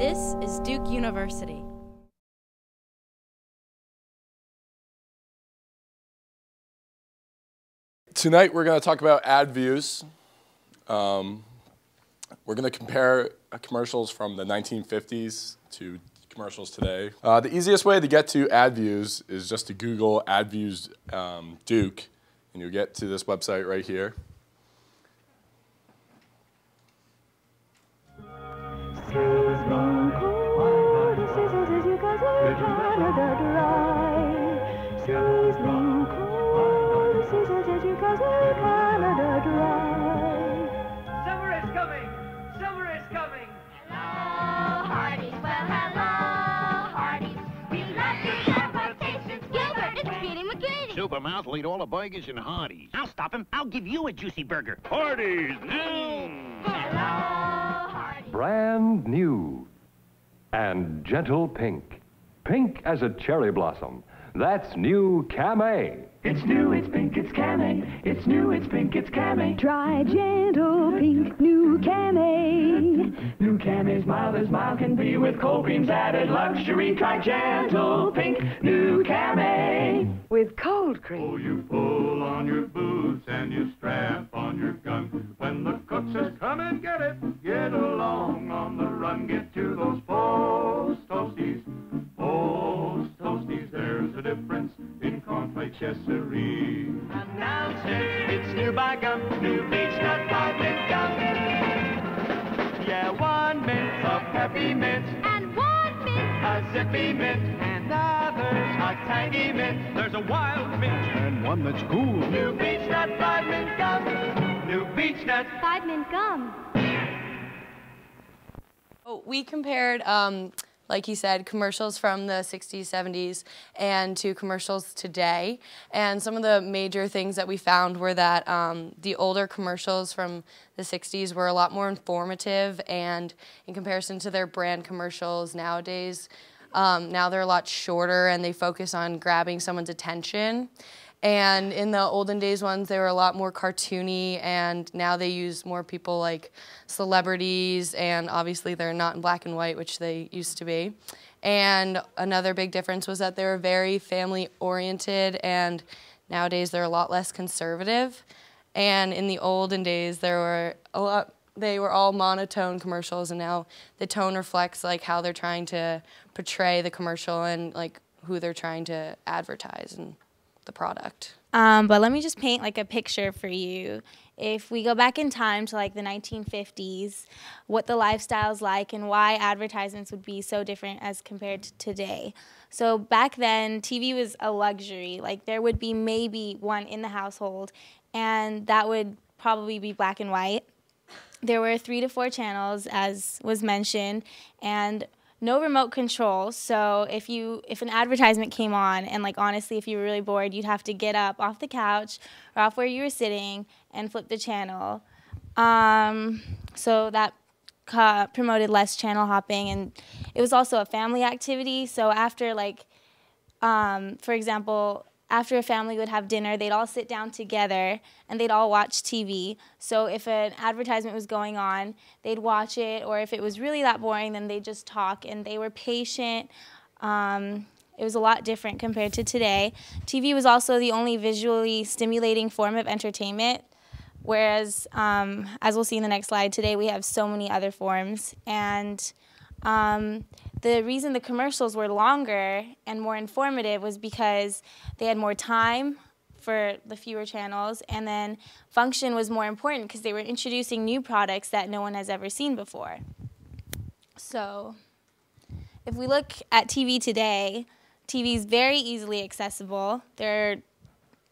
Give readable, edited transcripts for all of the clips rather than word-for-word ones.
This is Duke University. Tonight we're going to talk about AdViews. We're going to compare commercials from the 1950s to commercials today. The easiest way to get to AdViews is just to Google AdViews Duke, and you'll get to this website right here. Summer is coming! Summer is coming! Hello, Hardee's. Well, hello, Hardee's. We love your applications. Gilbert, it's Peter McGrady. Supermouth will eat all the burgers in Hardee's. I'll stop him. I'll give you a juicy burger. Hardee's, now! Hello, Hardee's. Brand new and gentle pink. Pink as a cherry blossom. That's new Camay. It's new, it's pink, it's Camay. It's new, it's pink, it's Camay. Try gentle pink, new Camay. New Camay, mild as mild can be with cold creams added luxury. Try gentle pink, new Camay. With cold cream. Oh, you pull on your boots and you strap on your gun. When the cook says, come and get it, get along on the run. Get to those Post Toasties. Post Toasties, there's a difference in cornflakes, yes sirree. Announce it, it's new by gum, new beach nut 5-mint gum. Yeah, 1 mint of peppy mint, And 1 mint. a zippy mint, and others a tangy mint. There's a wild mint, And one that's cool. new beach nut 5-mint gum, new beach nut. 5-mint gum. We compared, like he said, commercials from the 60s, 70s, and to commercials today. And some of the major things that we found were that the older commercials from the 60s were a lot more informative, and in comparison to their brand commercials nowadays, now they're a lot shorter and they focus on grabbing someone's attention. And in the olden days ones, they were a lot more cartoony, and now they use more people like celebrities, and obviously they're not in black and white, which they used to be. And another big difference was that they were very family-oriented, and nowadays they're a lot less conservative. And in the olden days, they were all monotone commercials, and now the tone reflects like how they're trying to portray the commercial and like who they're trying to advertise and the product. But let me just paint like a picture for you. If we go back in time to like the 1950s, what the lifestyle's like and why advertisements would be so different as compared to today. So back then, TV was a luxury. Like there would be maybe one in the household, and that would probably be black and white. There were 3 to 4 channels, as was mentioned, and no remote control. So if an advertisement came on, and like honestly, if you were really bored, you'd have to get up off the couch or off where you were sitting and flip the channel. So that promoted less channel hopping, and it was also a family activity. So after like, for example, after a family would have dinner, they'd all sit down together and they'd all watch TV. So if an advertisement was going on, they'd watch it, or if it was really that boring, then they'd just talk, and they were patient. It was a lot different compared to today. TV was also the only visually stimulating form of entertainment, whereas, as we'll see in the next slide, today we have so many other forms. And the reason the commercials were longer and more informative was because they had more time for the fewer channels, and then function was more important because they were introducing new products that no one has ever seen before. So if we look at TV today, TV is very easily accessible. There are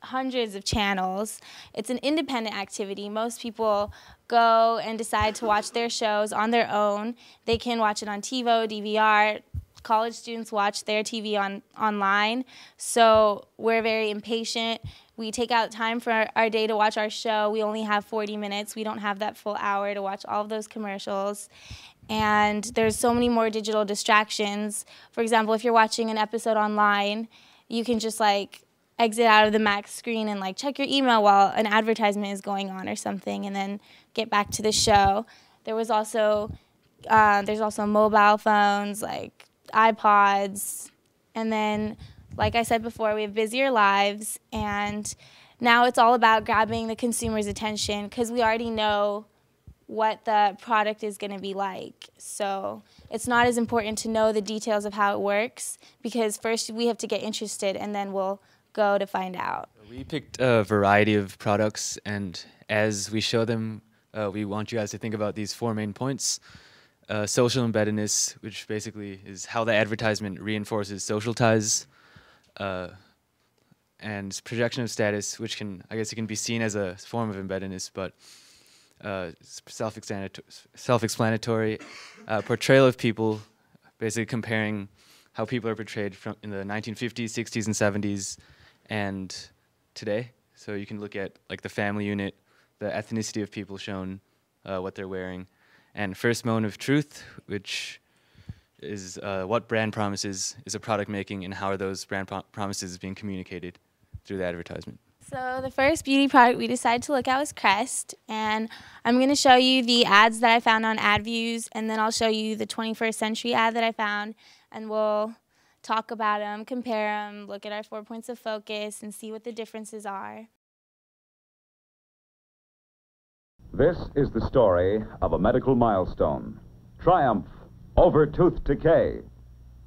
hundreds of channels. It's an independent activity. Most people go and decide to watch their shows on their own. They can watch it on TiVo, DVR. College students watch their TV online. So we're very impatient. We take out time for our day to watch our show. We only have 40 minutes. We don't have that full hour to watch all of those commercials. And there's so many more digital distractions. For example, if you're watching an episode online, you can just like exit out of the Mac screen and like check your email while an advertisement is going on or something, and then get back to the show. There was also There's also mobile phones like iPods. And then, like I said before, we have busier lives. And now it's all about grabbing the consumer's attention because we already know what the product is going to be like. So it's not as important to know the details of how it works because first we have to get interested and then we'll go to find out. We picked a variety of products, and as we show them, we want you guys to think about these 4 main points. Social embeddedness, which basically is how the advertisement reinforces social ties, and projection of status, which I guess it can be seen as a form of embeddedness, but self-explanatory. Portrayal of people, basically comparing how people are portrayed in the 1950s, 60s, and 70s, and today. So you can look at like the family unit, the ethnicity of people shown, what they're wearing, and first moment of truth, which is what brand promises is a product making, and how are those brand promises being communicated through the advertisement. So the first beauty product we decided to look at was Crest, and I'm going to show you the ads that I found on AdViews, and then I'll show you the 21st century ad that I found, and we'll talk about them, compare them, look at our 4 points of focus, and see what the differences are. This is the story of a medical milestone. Triumph over tooth decay.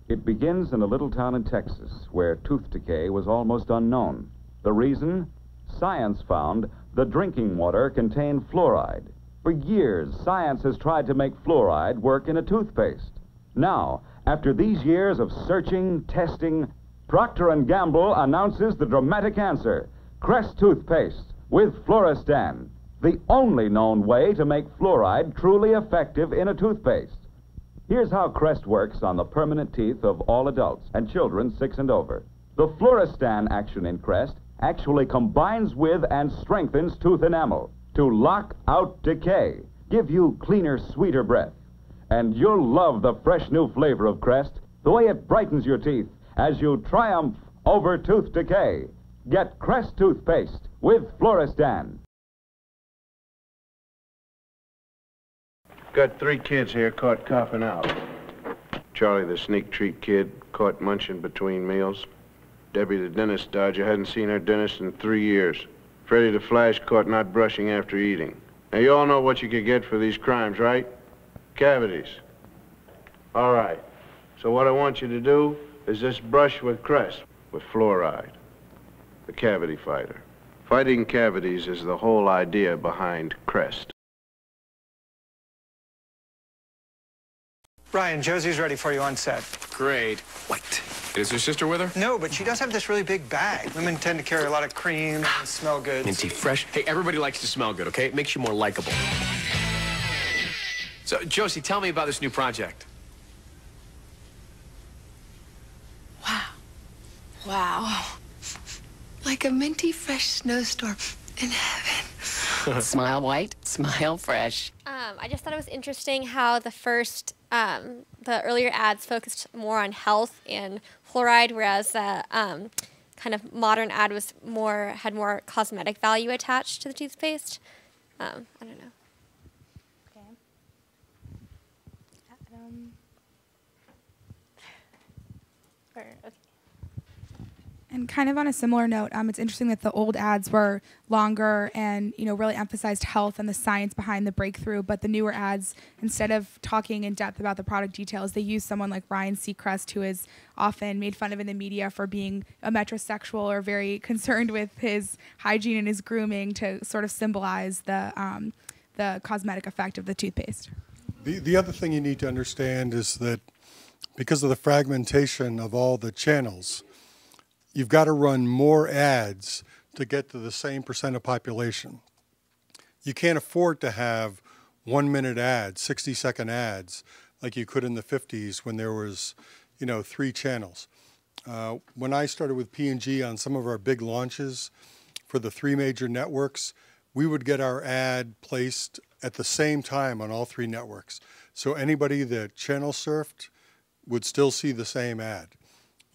It begins in a little town in Texas where tooth decay was almost unknown. The reason? Science found the drinking water contained fluoride. For years, science has tried to make fluoride work in a toothpaste. Now, after these years of searching, testing, Procter & Gamble announces the dramatic answer, Crest Toothpaste with Fluorestan, the only known way to make fluoride truly effective in a toothpaste. Here's how Crest works on the permanent teeth of all adults and children 6 and over. The Fluorestan action in Crest actually combines with and strengthens tooth enamel to lock out decay, give you cleaner, sweeter breath. And you'll love the fresh new flavor of Crest, the way it brightens your teeth as you triumph over tooth decay. Get Crest Toothpaste with Fluorestan. Got 3 kids here caught coughing out. Charlie, the sneak treat kid, caught munching between meals. Debbie, the dentist dodger, hadn't seen her dentist in 3 years. Freddie, the flash, caught not brushing after eating. Now, you all know what you could get for these crimes, right? Cavities. All right. So what I want you to do is just brush with Crest, with fluoride, the cavity fighter. Fighting cavities is the whole idea behind Crest. Ryan, Josie's ready for you on set. Great. What? Is her sister with her? No, but she does have this really big bag. Women tend to carry a lot of cream and smell good. Minty fresh. Hey, everybody likes to smell good, okay? It makes you more likable. So, Josie, tell me about this new project. Wow. Like a minty fresh snowstorm in heaven. Smile white, smile fresh. I just thought it was interesting how the earlier ads focused more on health and fluoride, whereas the kind of modern ad had more cosmetic value attached to the toothpaste. I don't know. And kind of on a similar note, it's interesting that the old ads were longer and, really emphasized health and the science behind the breakthrough. But the newer ads, instead of talking in depth about the product details, they use someone like Ryan Seacrest, who is often made fun of in the media for being a metrosexual or very concerned with his hygiene and his grooming to sort of symbolize the cosmetic effect of the toothpaste. The other thing you need to understand is that because of the fragmentation of all the channels, you've got to run more ads to get to the same percent of population. You can't afford to have 1-minute ads, 60-second ads, like you could in the 50s when there was, 3 channels. When I started with P&G on some of our big launches for the 3 major networks, we would get our ad placed at the same time on all 3 networks. So anybody that channel surfed would still see the same ad.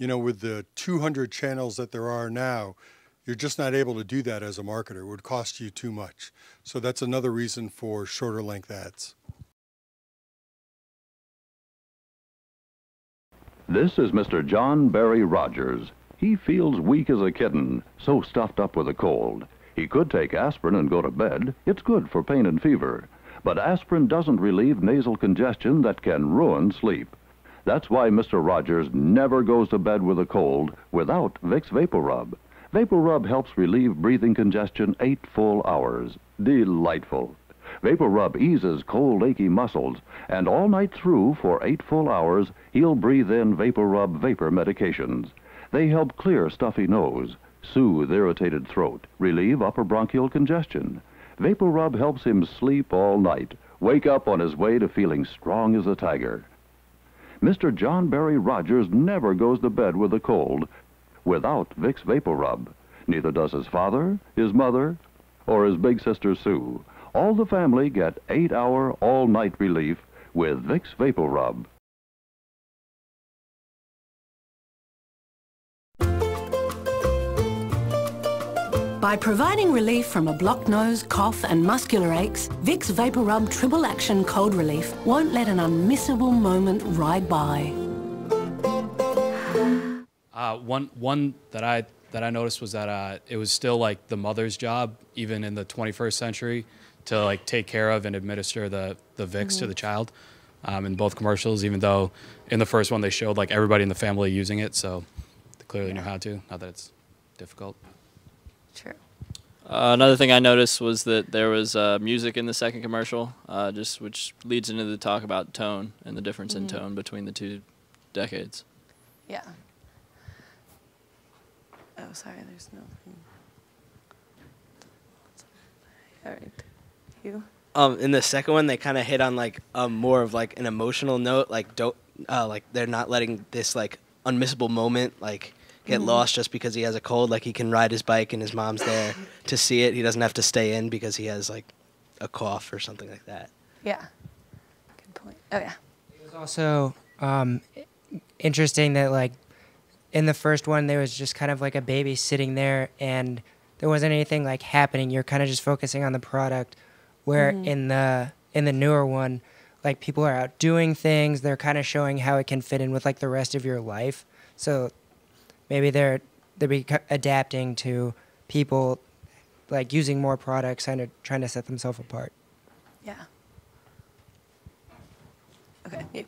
With the 200 channels that there are now, you're just not able to do that as a marketer. It would cost you too much. So that's another reason for shorter length ads. This is Mr. John Barry Rogers. He feels weak as a kitten, so stuffed up with a cold. He could take aspirin and go to bed. It's good for pain and fever. But aspirin doesn't relieve nasal congestion that can ruin sleep. That's why Mr. Rogers never goes to bed with a cold without Vicks Vaporub. Vaporub helps relieve breathing congestion 8 full hours. Delightful. Vaporub eases cold, achy muscles, and all night through for 8 full hours, he'll breathe in Vaporub vapor medications. They help clear stuffy nose, soothe irritated throat, relieve upper bronchial congestion. Vaporub helps him sleep all night, wake up on his way to feeling strong as a tiger. Mr. John Barry Rogers never goes to bed with a cold without Vicks Vaporub. Neither does his father, his mother, or his big sister Sue. All the family get 8-hour all-night relief with Vicks Vaporub. By providing relief from a blocked nose, cough and muscular aches, Vicks Vaporub Triple Action Cold Relief won't let an unmissable moment ride by. One that I noticed was that it was still like the mother's job, even in the 21st century, to like take care of and administer the Vicks to the child in both commercials, even though in the first one they showed like everybody in the family using it, so they clearly knew how to, not that it's difficult. True. Another thing I noticed was that there was music in the second commercial, which leads into the talk about tone and the difference in tone between the two decades. Yeah. Oh, sorry, there's no. All right. You? In the second one, they kind of hit on like more of like an emotional note, like like they're not letting this like unmissable moment like get lost just because he has a cold. Like he can ride his bike and his mom's there to see it. He doesn't have to stay in because he has like a cough or something like that. Yeah. Good point. Oh yeah. It was also interesting that like in the first one there was just kind of like a baby sitting there and there wasn't anything like happening. You're kind of just focusing on the product. Where in the newer one, like people are out doing things. They're kind of showing how it can fit in with like the rest of your life. So maybe they're adapting to people like using more products and trying to set themselves apart. Yeah. Okay. You.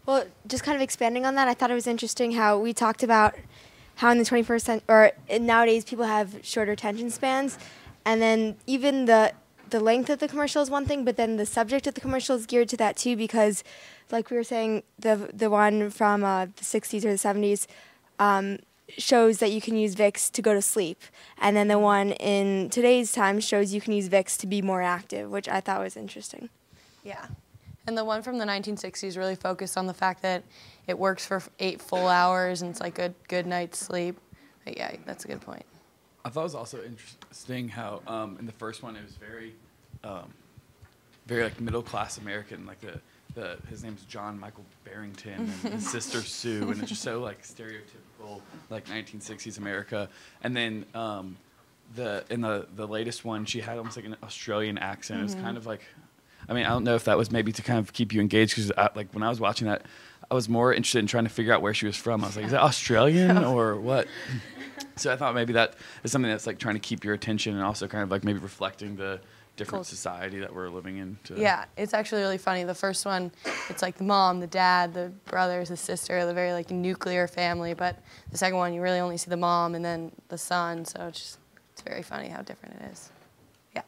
Well, just kind of expanding on that, I thought it was interesting how we talked about how in the 21st century, or nowadays people have shorter attention spans, and then even the length of the commercial is one thing, but then the subject of the commercial is geared to that too, because like we were saying, the one from the 60s or the 70s shows that you can use Vicks to go to sleep. And then the one in today's time shows you can use Vicks to be more active, which I thought was interesting. Yeah. And the one from the 1960s really focused on the fact that it works for 8 full hours and it's like a good night's sleep. But yeah, that's a good point. I thought it was also interesting how in the first one it was very like middle class American, like his name's John Michael Barrington and his sister Sue, and it's just so like stereotypical like 1960s America. And then in the latest one, she had almost like an Australian accent. It was kind of like, I mean, I don't know if that was maybe to kind of keep you engaged, because like when I was watching that, I was more interested in trying to figure out where she was from. I was like, is that Australian or what? So I thought maybe that is something that's like trying to keep your attention and also kind of like maybe reflecting the different society that we're living in. Yeah, it's actually really funny. The first one, it's like the mom, the dad, the brothers, the sister, the very like nuclear family. But the second one, you really only see the mom and then the son. So it's very funny how different it is. Yeah.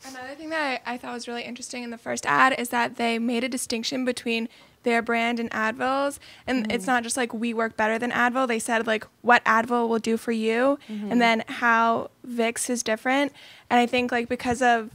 Another thing that I thought was really interesting in the first ad is that they made a distinction between their brand and Advil's, and it's not just like we work better than Advil. They said like what Advil will do for you, and then how Vicks is different. And I think like because of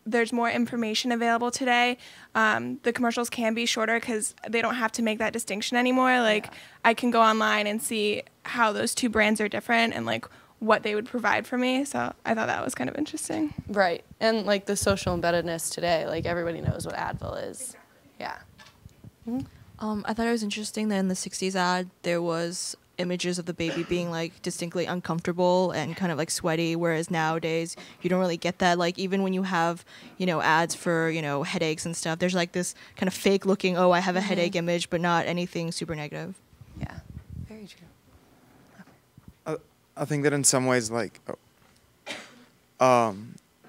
there's more information available today, the commercials can be shorter because they don't have to make that distinction anymore. Like I can go online and see how those two brands are different and like what they would provide for me. So I thought that was kind of interesting. Right. And like the social embeddedness today, like everybody knows what Advil is. Yeah. I thought it was interesting that in the 60s ad, there was images of the baby being like distinctly uncomfortable and kind of like sweaty, whereas nowadays you don't really get that. Like even when you have, you know, ads for, you know, headaches and stuff, there's like this kind of fake looking, oh, I have a headache image, but not anything super negative. Yeah, very true. I think that in some ways, like,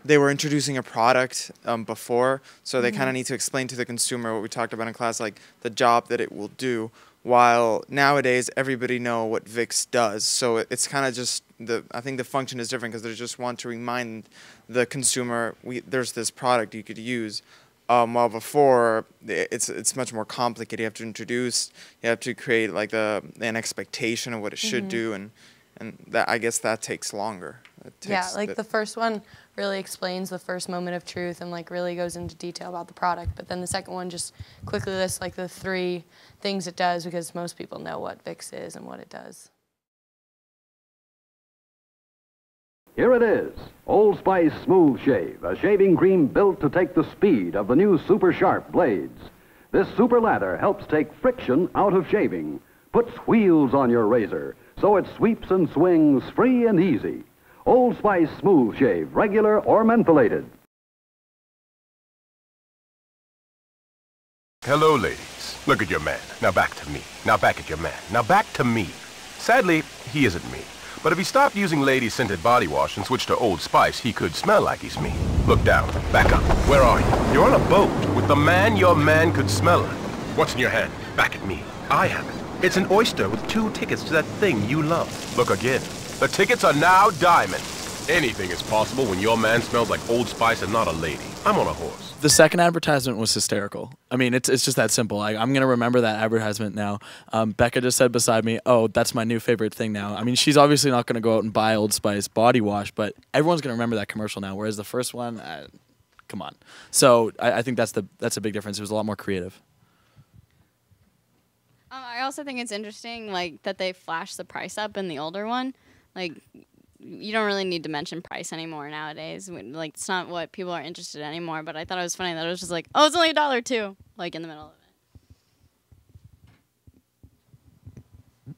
they were introducing a product before, so they kind of need to explain to the consumer what we talked about in class, like the job that it will do. While nowadays everybody know what Vicks does, so it's kind of just I think the function is different because they just want to remind the consumer there's this product you could use. While before it's much more complicated. You have to introduce, you have to create like an expectation of what it should do, and that, I guess that takes longer. Yeah, like the first one really explains the first moment of truth and like really goes into detail about the product. But then the second one just quickly lists like the 3 things it does, because most people know what Vicks is and what it does. Here it is, Old Spice Smooth Shave, a shaving cream built to take the speed of the new Super Sharp blades. This super lather helps take friction out of shaving, puts wheels on your razor, so it sweeps and swings free and easy. Old Spice Smooth Shave, regular or mentholated. Hello, ladies. Look at your man. Now back to me. Now back at your man. Now back to me. Sadly, he isn't me. But if he stopped using lady-scented body wash and switched to Old Spice, he could smell like he's me. Look down. Back up. Where are you? You're on a boat with the man your man could smell like. What's in your hand? Back at me. I have it. It's an oyster with 2 tickets to that thing you love. Look again. The tickets are now diamond. Anything is possible when your man smells like Old Spice and not a lady. I'm on a horse. The second advertisement was hysterical. I mean, it's just that simple. I'm going to remember that advertisement now. Becca just said beside me, oh, that's my new favorite thing now. I mean, she's obviously not going to go out and buy Old Spice body wash, but everyone's going to remember that commercial now, whereas the first one, come on. So I think that's a big difference. It was a lot more creative. I also think it's interesting, like, that they flash the price up in the older one. Like, you don't really need to mention price anymore nowadays. Like, it's not what people are interested in anymore. But I thought it was funny that it was just like, oh, it's only $1 too, like in the middle of it.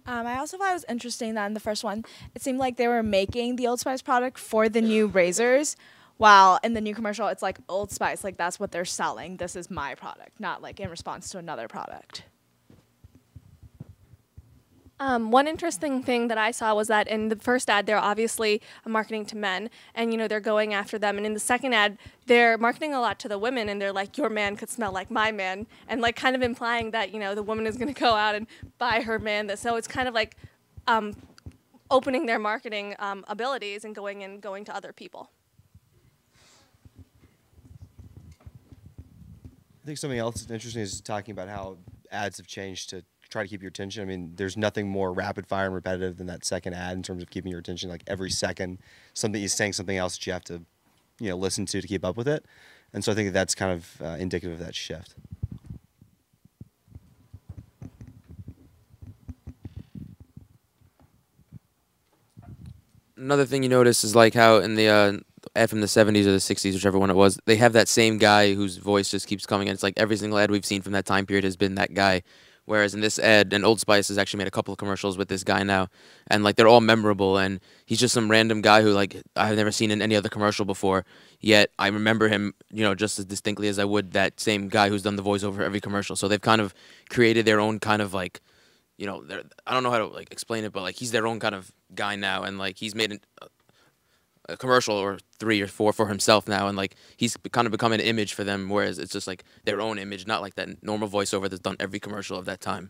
I also thought it was interesting that in the first one, it seemed like they were making the Old Spice product for the new razors, while in the new commercial, it's like Old Spice, like that's what they're selling. This is my product, not like in response to another product. One interesting thing that I saw was that in the first ad, they're obviously marketing to men, and, you know, they're going after them. And in the second ad, they're marketing a lot to the women, and they're like, your man could smell like my man, and like kind of implying that, you know, the woman is going to go out and buy her man this. So it's kind of like opening their marketing abilities and going to other people. I think something else interesting is talking about how ads have changed to try to keep your attention. I mean, there's nothing more rapid fire and repetitive than that second ad in terms of keeping your attention. Like every second, he's saying something else that you have to, you know, listen to keep up with it. And so I think that's kind of indicative of that shift. Another thing you notice is like how in the ad from the 70s or the 60s, whichever one it was, they have that same guy whose voice just keeps coming. And it's like every single ad we've seen from that time period has been that guy. Whereas in this ad, and Old Spice has actually made a couple of commercials with this guy now, and like they're all memorable, and he's just some random guy who like I've never seen in any other commercial before. Yet I remember him, you know, just as distinctly as I would that same guy who's done the voiceover for every commercial. So they've kind of created their own kind of like, you know, I don't know how to like explain it, but like he's their own kind of guy now, and like he's made a commercial or 3 or 4 for himself now, and like he's kind of become an image for them, whereas it's just like their own image, not like that normal voiceover that's done every commercial of that time.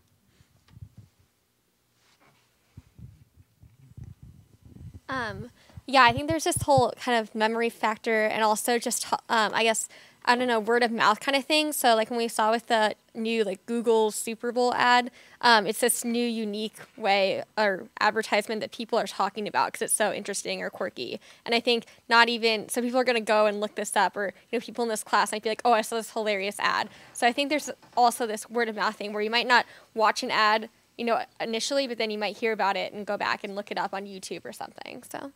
Yeah, I think there's this whole kind of memory factor, and also just I guess, I don't know, word of mouth kind of thing. So like when we saw with the new like Google Super Bowl ad, it's this new unique way or advertisement that people are talking about because it's so interesting or quirky. And I think so people are going to go and look this up, or, you know, people in this class might be like, oh, I saw this hilarious ad. So I think there's also this word of mouth thing where you might not watch an ad, you know, initially, but then you might hear about it and go back and look it up on YouTube or something. So.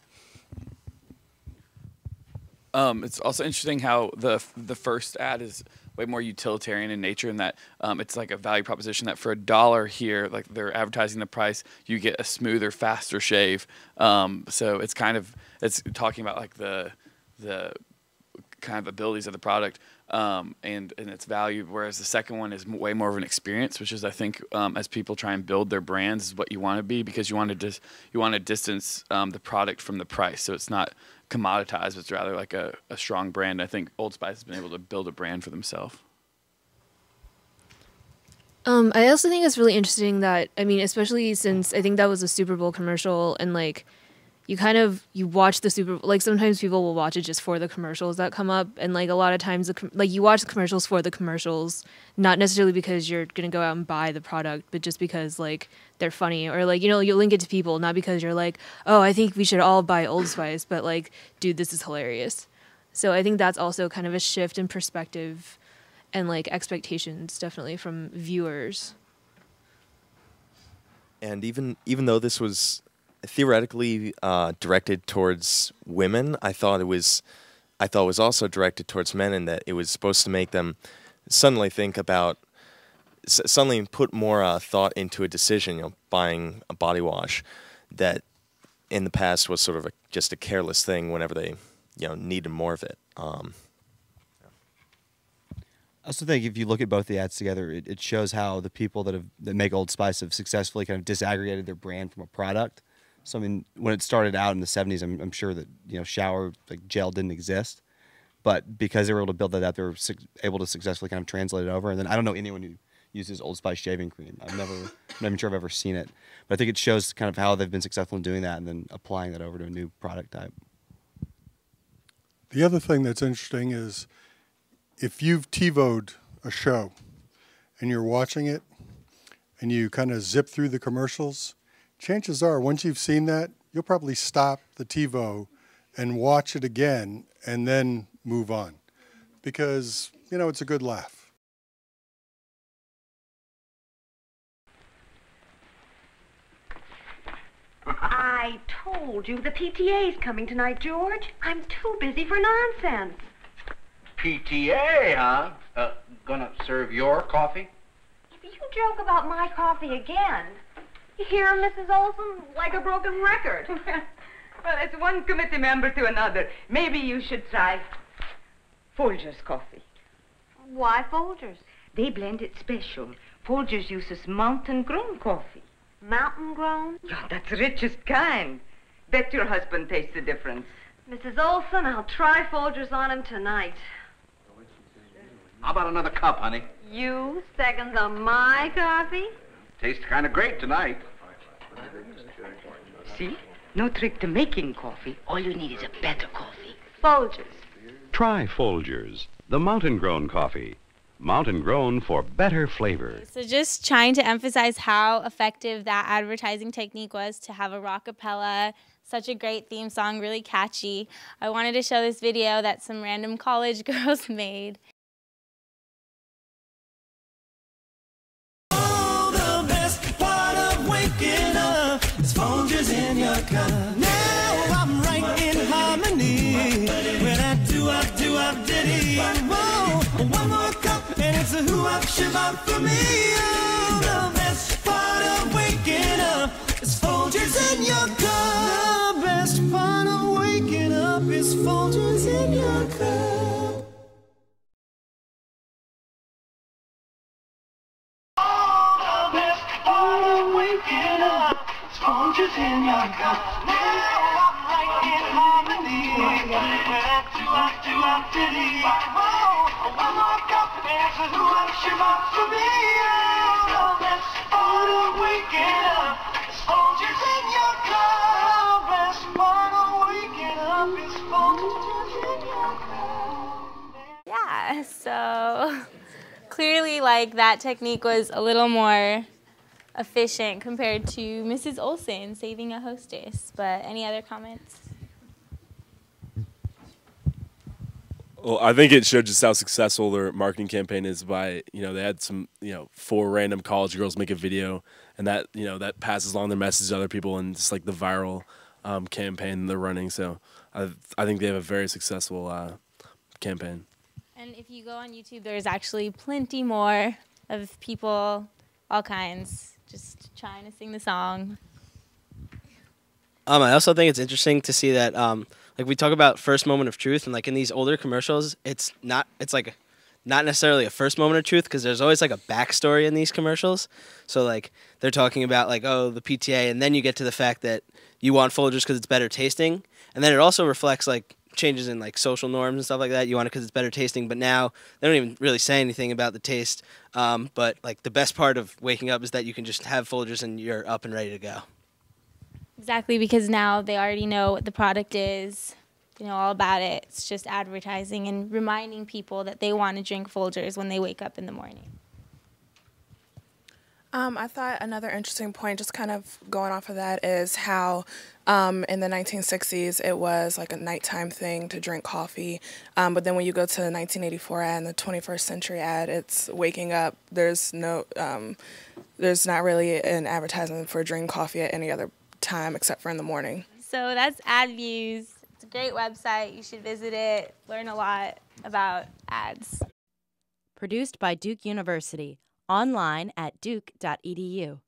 It's also interesting how the first ad is way more utilitarian in nature, in that it's like a value proposition that for $1 here, like they're advertising the price, you get a smoother, faster shave. So it's talking about like the kind of abilities of the product and its value, whereas the second one is way more of an experience, which is, I think, as people try and build their brands, is what you want to be, because you want to distance the product from the price, so it's not commoditized, it's rather like a strong brand. I think Old Spice has been able to build a brand for themselves. I also think it's really interesting that, I mean, especially since I think that was a Super Bowl commercial, and like you watch the Super Bowl, like sometimes people will watch it just for the commercials that come up, and like a lot of times like you watch the commercials for the commercials, not necessarily because you're gonna go out and buy the product, but just because like they're funny, or like, you know, you link it to people, not because you're like, oh, I think we should all buy Old Spice, but like, dude, this is hilarious. So I think that's also kind of a shift in perspective and like expectations, definitely, from viewers. And even though this was theoretically directed towards women, I thought it was also directed towards men, in that it was supposed to make them suddenly think about, suddenly put more thought into a decision, you know, buying a body wash that in the past was sort of just a careless thing whenever they, you know, needed more of it. I also think if you look at both the ads together, it shows how the people that make Old Spice have successfully kind of disaggregated their brand from a product. So I mean, when it started out in the 70s, I'm sure that, you know, shower like gel didn't exist, but because they were able to build that out, they were able to successfully kind of translate it over. And then I don't know anyone who uses Old Spice shaving cream. I'm not even sure I've ever seen it, but I think it shows kind of how they've been successful in doing that and then applying that over to a new product type. The other thing that's interesting is if you've TiVo'd a show and you're watching it and you kind of zip through the commercials, chances are once you've seen that, you'll probably stop the TiVo and watch it again and then move on, because, you know, it's a good laugh. I told you the PTA's coming tonight, George. I'm too busy for nonsense. PTA, huh? Gonna serve your coffee? If you joke about my coffee again, you hear, Mrs. Olson, like a broken record. Well, it's one committee member to another. Maybe you should try Folger's coffee. Why Folgers? They blend it special. Folgers uses mountain-grown coffee. Mountain-grown? Yeah, that's the richest kind. Bet your husband tastes the difference. Mrs. Olson, I'll try Folgers on him tonight. How about another cup, honey? You seconds on my coffee? Tastes kind of great tonight. See? No trick to making coffee. All you need is a better coffee. Folgers. Try Folgers, the mountain-grown coffee. Mountain-grown for better flavor. So just trying to emphasize how effective that advertising technique was to have a rockapella, such a great theme song, really catchy. I wanted to show this video that some random college girls made. Folgers in your cup. Now I'm right in harmony when I do diddy. Whoa, one more cup and it's a hoo-up shabbat for me. Oh, the best part of waking up is Folgers in your cup. The best part of waking up is Folgers in your cup. Oh, the best part of waking up. Folgers in your cup. Now I'm right in harmony when I do diddy. Oh, one more cup and it's a hoo-up shabbat for me. Oh, the best part of waking up is Folgers in your cup. The best part of waking up is Folgers in your cup. Yeah, so clearly like that technique was a little more efficient compared to Mrs. Olson saving a hostess. But any other comments? Well, I think it showed just how successful their marketing campaign is by, you know, they had some, you know, 4 random college girls make a video, and that, you know, that passes along their message to other people, and just like the viral campaign they're running. So I think they have a very successful campaign. And if you go on YouTube, there's actually plenty more of people, all kinds, just trying to sing the song. I also think it's interesting to see that, like we talk about first moment of truth, and like in these older commercials, it's like not necessarily a first moment of truth because there's always like a backstory in these commercials. So like they're talking about like, oh, the PTA, and then you get to the fact that you want Folgers because it's better tasting, and then it also reflects like changes in like social norms and stuff like that. You want it because it's better tasting, but now they don't even really say anything about the taste. But like the best part of waking up is that you can just have Folgers and you're up and ready to go. Exactly, because now they already know what the product is. They know all about it. It's just advertising and reminding people that they want to drink Folgers when they wake up in the morning. I thought another interesting point, just kind of going off of that, is how in the 1960s it was like a nighttime thing to drink coffee. But then when you go to the 1984 ad and the 21st century ad, it's waking up. There's not really an advertisement for drinking coffee at any other time except for in the morning. So that's AdViews. It's a great website. You should visit it, learn a lot about ads. Produced by Duke University. Online at duke.edu.